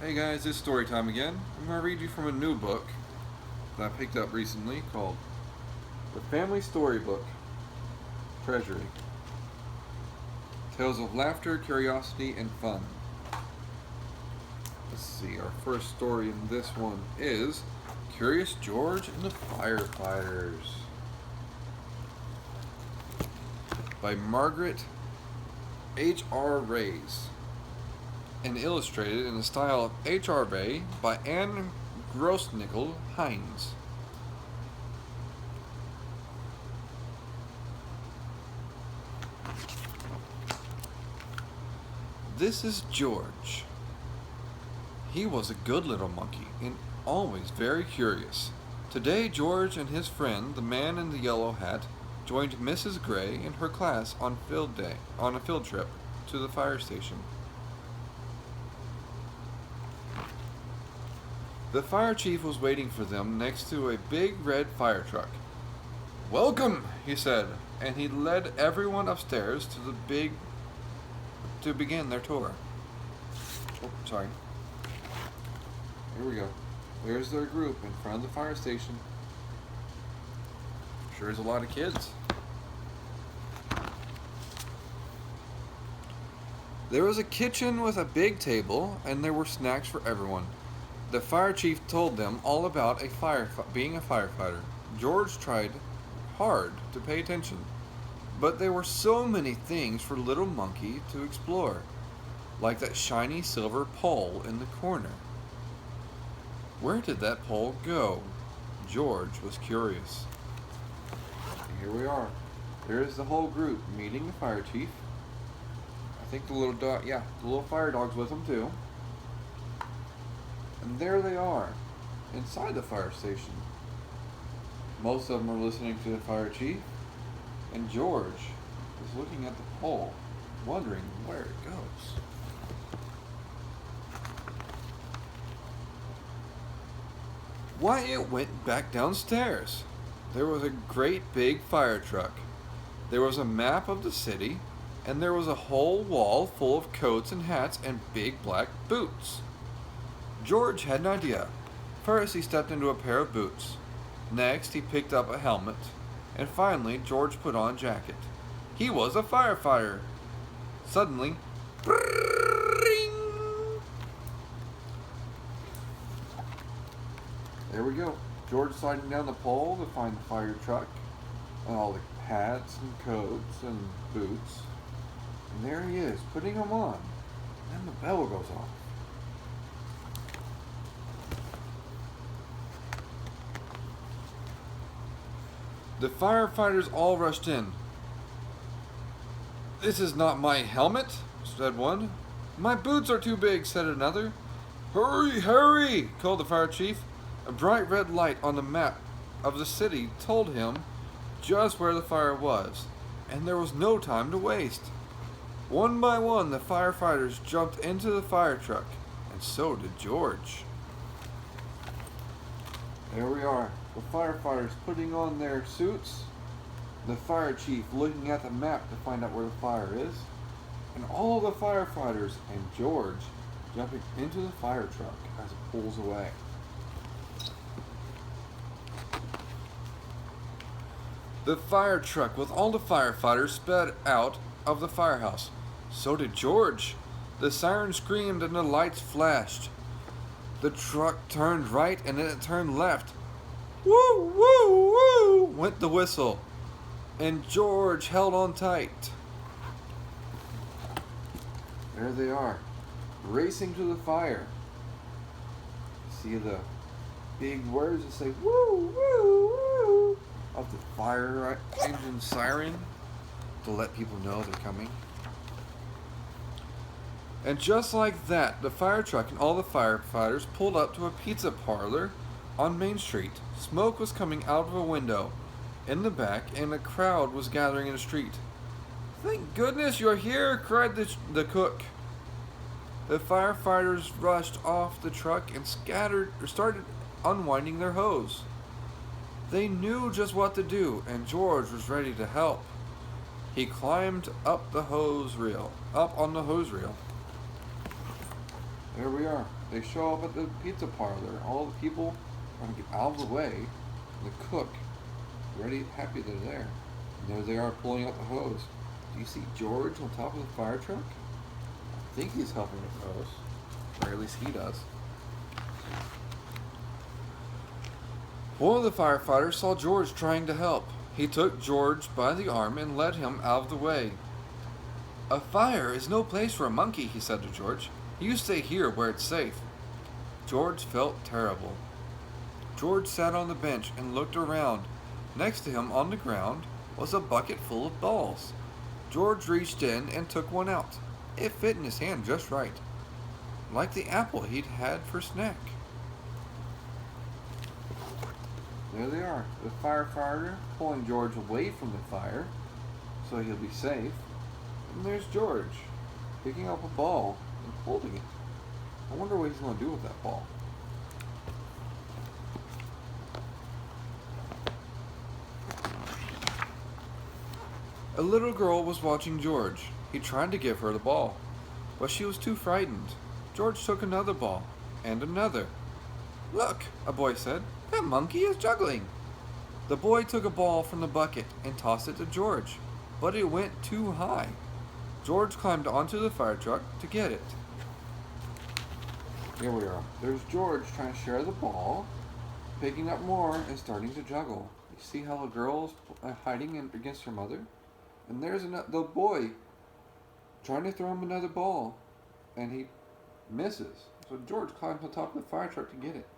Hey guys, it's story time again. I'm going to read you from a new book that I picked up recently called The Family Storybook, Treasury. Tales of laughter, curiosity, and fun. Let's see, our first story in this one is Curious George and the Firefighters by Margret H.A. and illustrated in the style of H.A. by Grossnickle, Hines. This is George. He was a good little monkey and always very curious. Today George and his friend, the man in the yellow hat, joined Mrs. Gray and her class on a field trip to the fire station. The fire chief was waiting for them next to a big red fire truck. "Welcome," he said, and he led everyone upstairs to begin their tour. Oh, sorry. Here we go. There's their group in front of the fire station. Sure is a lot of kids. There was a kitchen with a big table, and there were snacks for everyone. The fire chief told them all about being a firefighter. George tried hard to pay attention, but there were so many things for little monkey to explore, like that shiny silver pole in the corner. Where did that pole go? George was curious. Here we are. There's the whole group meeting the fire chief. I think the little fire dog's with them too. And there they are, inside the fire station. Most of them are listening to the fire chief, and George is looking at the pole, wondering where it goes. Why, it went back downstairs. There was a great big fire truck. There was a map of the city, and there was a whole wall full of coats and hats and big black boots. George had an idea. First, he stepped into a pair of boots. Next, he picked up a helmet. And finally, George put on a jacket. He was a firefighter. Suddenly, bring! There we go. George sliding down the pole to find the fire truck and all the hats and coats and boots. And there he is, putting them on. And the bell goes off. The firefighters all rushed in. "This is not my helmet," said one. "My boots are too big," said another. "Hurry, hurry," called the fire chief. A bright red light on the map of the city told him just where the fire was, and there was no time to waste. One by one, the firefighters jumped into the fire truck, and so did George. There we are. The firefighters putting on their suits, the fire chief looking at the map to find out where the fire is, and all the firefighters and George jumping into the fire truck as it pulls away. The fire truck with all the firefighters sped out of the firehouse. So did George. The siren screamed and the lights flashed. The truck turned right and then it turned left. "Woo, woo, woo," went the whistle, and George held on tight. There they are, racing to the fire. See the big words that say "woo, woo, woo" of the fire engine siren to let people know they're coming. And just like that, the fire truck and all the firefighters pulled up to a pizza parlor on Main Street. Smoke was coming out of a window in the back, and a crowd was gathering in the street. "Thank goodness you're here," cried the cook. The firefighters rushed off the truck and started unwinding their hose. They knew just what to do, and George was ready to help. He climbed up on the hose reel. There we are. They show up at the pizza parlor. All the people are going to get out of the way. The cook, ready, happy they're there. And there they are pulling out the hose. Do you see George on top of the fire truck? I think he's helping with the hose. Or at least he does. One of the firefighters saw George trying to help. He took George by the arm and led him out of the way. "A fire is no place for a monkey," he said to George. "You stay here where it's safe." George felt terrible. George sat on the bench and looked around. Next to him on the ground was a bucket full of balls. George reached in and took one out. It fit in his hand just right, like the apple he'd had for snack. There they are, the firefighter pulling George away from the fire so he'll be safe. And there's George, picking up a ball and holding it. I wonder what he's going to do with that ball. A little girl was watching George. He tried to give her the ball, but she was too frightened. George took another ball, and another. "Look," a boy said, "that monkey is juggling." The boy took a ball from the bucket and tossed it to George, but it went too high. George climbed onto the fire truck to get it. Here we are. There's George trying to share the ball, picking up more and starting to juggle. You see how the girl's hiding against her mother? And there's the boy trying to throw him another ball, and he misses. So George climbs on top of the fire truck to get it.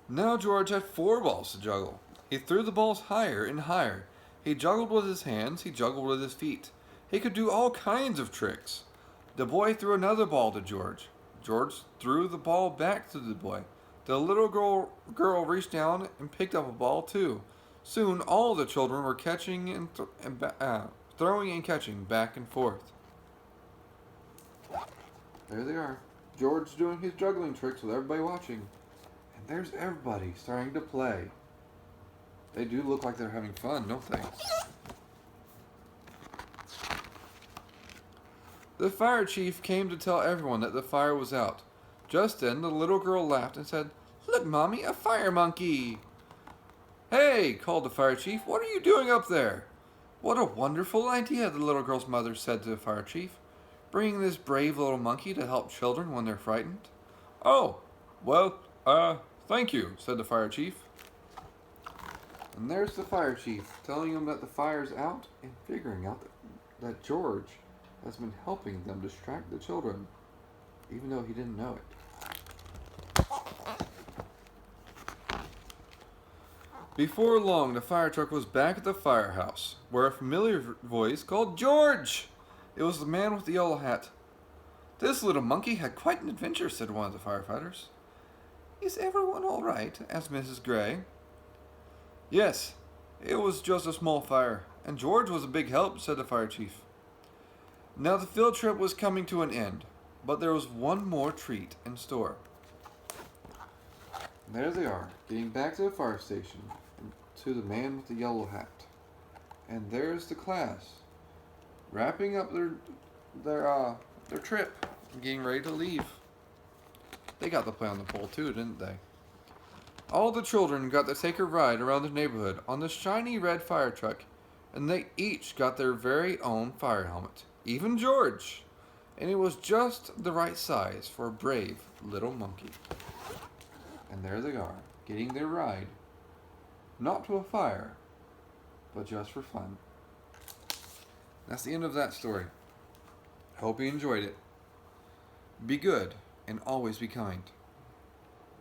Now George had 4 balls to juggle. He threw the balls higher and higher. He juggled with his hands, he juggled with his feet. He could do all kinds of tricks. The boy threw another ball to George. George threw the ball back to the boy. The little girl reached down and picked up a ball too. Soon all the children were catching and throwing and catching back and forth. There they are. George doing his juggling tricks with everybody watching. And there's everybody starting to play. They do look like they're having fun, don't they? The fire chief came to tell everyone that the fire was out. Just then, the little girl laughed and said, "Look, Mommy, a fire monkey!" "Hey," called the fire chief, "what are you doing up there?" "What a wonderful idea," the little girl's mother said to the fire chief, "bringing this brave little monkey to help children when they're frightened." "Oh, well, thank you," said the fire chief. And there's the fire chief telling him that the fire's out and figuring out that George has been helping them distract the children, even though he didn't know it. Before long, the fire truck was back at the firehouse, where a familiar voice called George. It was the man with the yellow hat. "This little monkey had quite an adventure," said one of the firefighters. "Is everyone all right?" asked Mrs. Gray. "Yes, it was just a small fire, and George was a big help," said the fire chief. Now the field trip was coming to an end, but there was one more treat in store. There they are, getting back to the fire station, and to the man with the yellow hat. And there's the class, wrapping up their trip, and getting ready to leave. They got to play on the pole too, didn't they? All the children got to take a ride around the neighborhood on the shiny red fire truck, and they each got their very own fire helmet, even George, and it was just the right size for a brave little monkey. And there they are, getting their ride, not to a fire, but just for fun. That's the end of that story. Hope you enjoyed it. Be good and always be kind.